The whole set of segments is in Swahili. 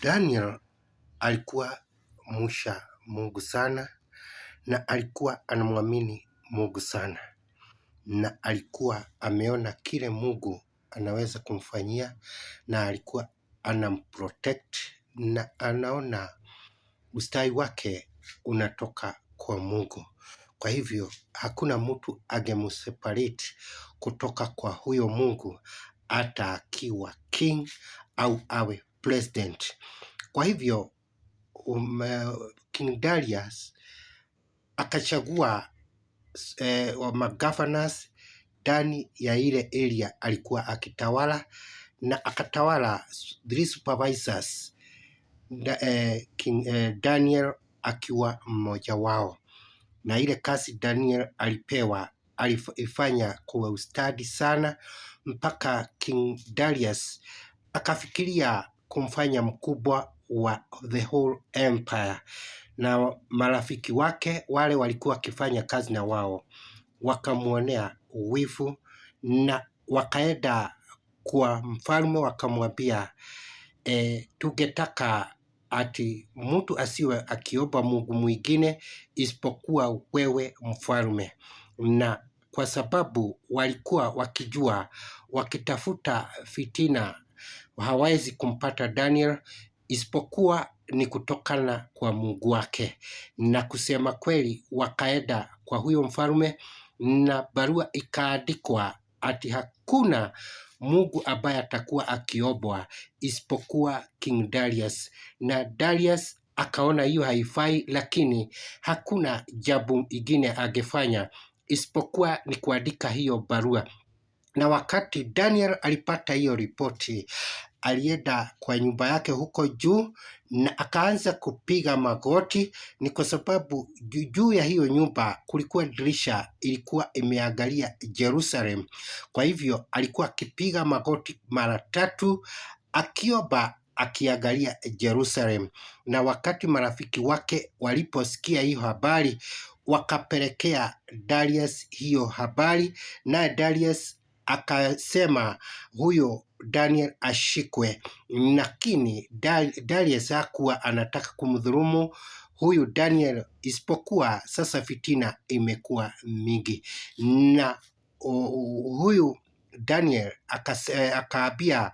Daniel alikuwa mcha Mungu sana na alikuwa anamwamini Mungu sana, na alikuwa ameona kile Mungu anaweza kumfanyia, na alikuwa anamprotect, na anaona ustawi wake unatoka kwa Mungu. Kwa hivyo hakuna mtu angemseparate kutoka kwa huyo Mungu, hata akiwa king au awe president. Kwa hivyo King Darius akachagua magovernors ndani ya ile area alikuwa akitawala, na akatawala 3 supervisors, King Daniel akiwa mmoja wao. Na ile kazi Daniel alipewa alifanya kwa ustadi sana, mpaka King Darius akafikiria kumfanya mkubwa wa the whole empire, na marafiki wake wale walikuwa wakifanya kazi na wao wakamuonea wivu, na wakaenda kwa mfalme wakamwambia, tungetaka ati mtu asiwe akiomba Mungu mwingine isipokuwa wewe mfalme. Na kwa sababu walikuwa wakijua wakitafuta fitina hawezi kumpata Daniel isipokuwa ni kutokana kwa Mungu wake. Na kusema kweli, wakaenda kwa huyo mfalme na barua ikaandikwa ati hakuna Mungu ambaye atakuwa akiombwa isipokuwa King Darius. Na Darius akaona hiyo haifai, lakini hakuna jambo ingine angefanya isipokuwa ni kuandika hiyo barua. Na wakati Daniel alipata hiyo ripoti, alienda kwa nyumba yake huko juu na akaanza kupiga magoti. Ni kwa sababu juu ya hiyo nyumba kulikuwa dirisha ilikuwa imeangalia Jerusalem. Kwa hivyo alikuwa akipiga magoti mara 3 akiomba akiangalia Jerusalem. Na wakati marafiki wake waliposikia hiyo habari, wakapelekea Darius hiyo habari, na Darius akasema huyo Daniel ashikwe. Lakini Darius hakuwa anataka kumdhulumu huyu Daniel, isipokuwa sasa fitina imekuwa mingi, na huyu Daniel akaambia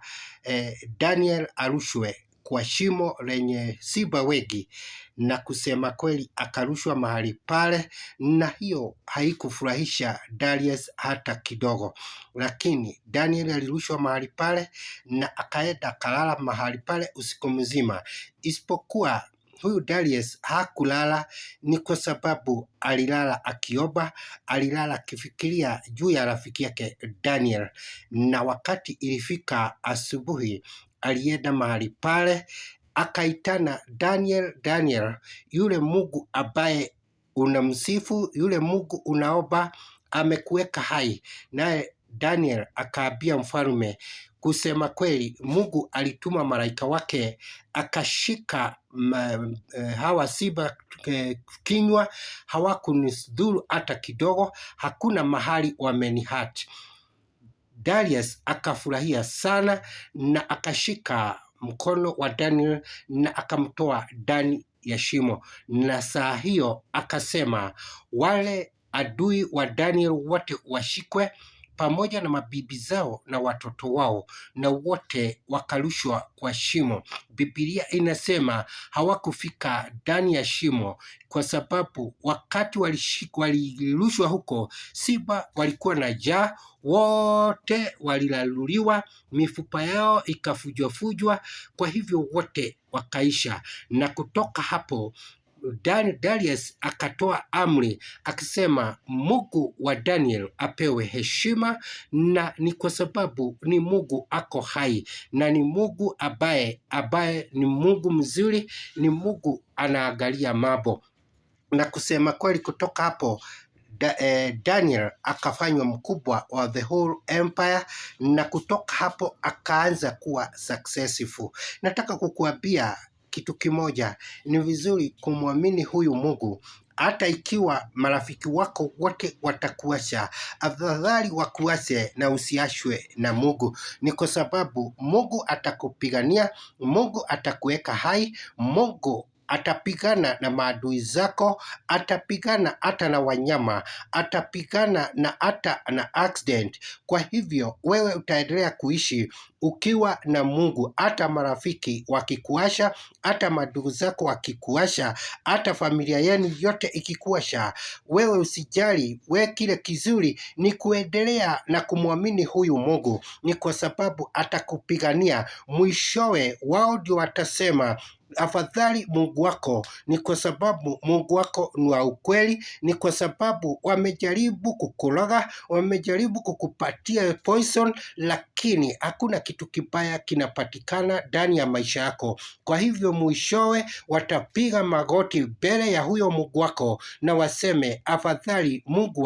Daniel arushwe kwa shimo lenye simba wengi, na kusema kweli akarushwa mahali pale, na hiyo haikufurahisha Darius hata kidogo. Lakini Daniel alirushwa mahali pale na akaenda kalala mahali pale usiku mzima, isipokuwa huyu Darius hakulala. Ni kwa sababu alilala akiomba, alilala akifikiria juu ya rafiki yake Daniel. Na wakati ilifika asubuhi, alienda mahali pale akaitana, Daniel, Daniel, yule Mungu ambaye unamsifu, yule Mungu unaomba amekuweka hai. Naye Daniel akaambia mfalme, kusema kweli Mungu alituma malaika wake akashika hawa simba kinywa, hawakunidhuru hata kidogo, hakuna mahali wamenihati. Darius akafurahia sana na akashika mkono wa Daniel na akamtoa ndani ya shimo, na saa hiyo akasema wale adui wa Daniel wote washikwe pamoja na mabibi zao na watoto wao, na wote wakarushwa kwa shimo. Biblia inasema hawakufika ndani ya shimo kwa sababu wakati walirushwa huko, simba walikuwa na njaa, wote walilaluliwa, mifupa yao ikafujwa, kwa hivyo wote wakaisha. Na kutoka hapo Darius akatoa amri akisema Mungu wa Daniel apewe heshima, na ni kwa sababu ni Mungu ako hai, na ni Mungu ambaye ni Mungu mzuri, ni Mungu anaangalia mambo. Na kusema kweli, kutoka hapo Daniel akafanywa mkubwa wa the whole empire, na kutoka hapo akaanza kuwa successful. Nataka kukuambia kitu kimoja, ni vizuri kumwamini huyu Mungu hata ikiwa marafiki wako wote watakuacha, afadhali wakuache na usiachwe na Mungu. Ni kwa sababu Mungu atakupigania, Mungu atakuweka hai, Mungu atapigana na maadui zako, atapigana hata na wanyama, atapigana na hata na accident. Kwa hivyo wewe utaendelea kuishi ukiwa na Mungu, hata marafiki wakikuasha, hata madugu zako wakikuasha, hata familia yenu yote ikikuasha, wewe usijali. Wewe kile kizuri ni kuendelea na kumwamini huyu Mungu, ni kwa sababu atakupigania. Mwishowe wao ndio watasema afadhali Mungu wako, ni kwa sababu Mungu wako ni wa ukweli. Ni kwa sababu wamejaribu kukuloga, wamejaribu kukupatia poison, lakini hakuna kitu kibaya kinapatikana ndani ya maisha yako. Kwa hivyo mwishowe watapiga magoti mbele ya huyo Mungu wako na waseme afadhali Mungu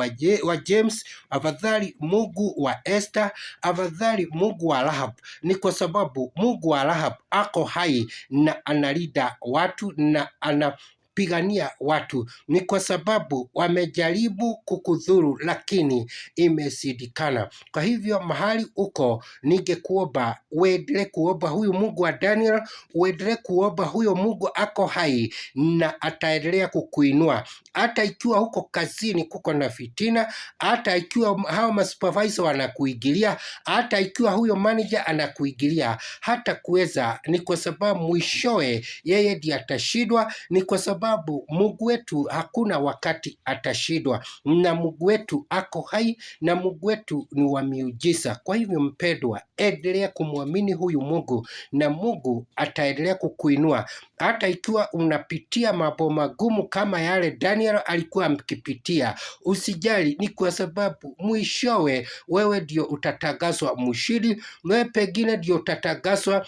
wa James, afadhali Mungu wa Esther, afadhali Mungu wa Rahab. Ni kwa sababu Mungu wa Rahab ako hai na analinda watu na anapigania watu. Ni kwa sababu wamejaribu kukudhuru, lakini imeshindikana. Kwa hivyo mahali uko, ningekuomba uendelee kuomba huyu Mungu wa Daniel, uendelee kuomba huyo Mungu ako hai na ataendelea kukuinua. Hata ikiwa huko kazini kuko na fitina, hata ikiwa hao masupervisor wanakuingilia, hata ikiwa huyo manager anakuingilia, hata kuweza. Ni kwa sababu mwishowe yeye ndiye atashindwa. Ni kwa sababu Mungu wetu hakuna wakati atashindwa, na Mungu wetu ako hai, na Mungu wetu ni wa miujiza. Kwa hivyo mpendwa, endelea kumwamini huyu Mungu na Mungu ataendelea kukuinua. Hata ikiwa unapitia mambo magumu kama yale Daniel alikuwa akipitia, usijali. Ni kwa sababu mwishowe wewe ndio utatangazwa mshindi, wewe pengine ndio utatangazwa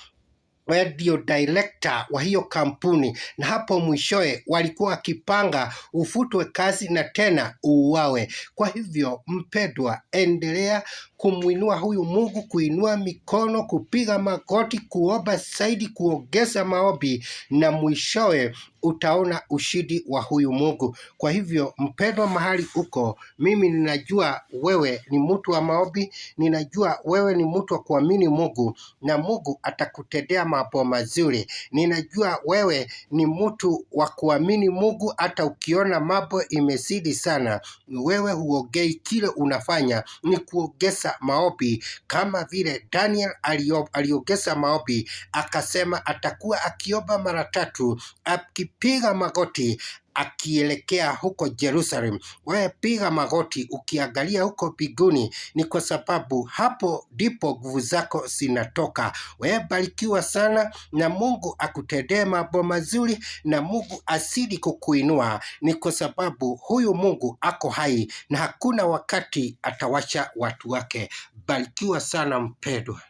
wewe ndio director wa hiyo kampuni, na hapo mwishowe walikuwa wakipanga ufutwe kazi na tena uuawe. Kwa hivyo mpendwa, endelea kumwinua huyu Mungu, kuinua mikono, kupiga magoti, kuomba zaidi, kuongeza maombi, na mwishowe utaona ushindi wa huyu Mungu. Kwa hivyo mpendwa, mahali uko, mimi ninajua wewe ni mtu wa maombi, ninajua wewe ni mtu wa kuamini Mungu na Mungu atakutendea mambo mazuri. Ninajua wewe ni mtu wa kuamini Mungu, hata ukiona mambo imezidi sana, wewe huongei, kile unafanya ni kuongeza maombi, kama vile Daniel aliongeza maombi, akasema atakuwa akiomba mara 3 akipiga magoti akielekea huko Jerusalem. Wewe piga magoti ukiangalia huko mbinguni, ni kwa sababu hapo ndipo nguvu zako zinatoka. Wewe barikiwa sana, na Mungu akutendee mambo mazuri, na Mungu asidi kukuinua. Ni kwa sababu huyu Mungu ako hai na hakuna wakati atawacha watu wake. Barikiwa sana mpendwa.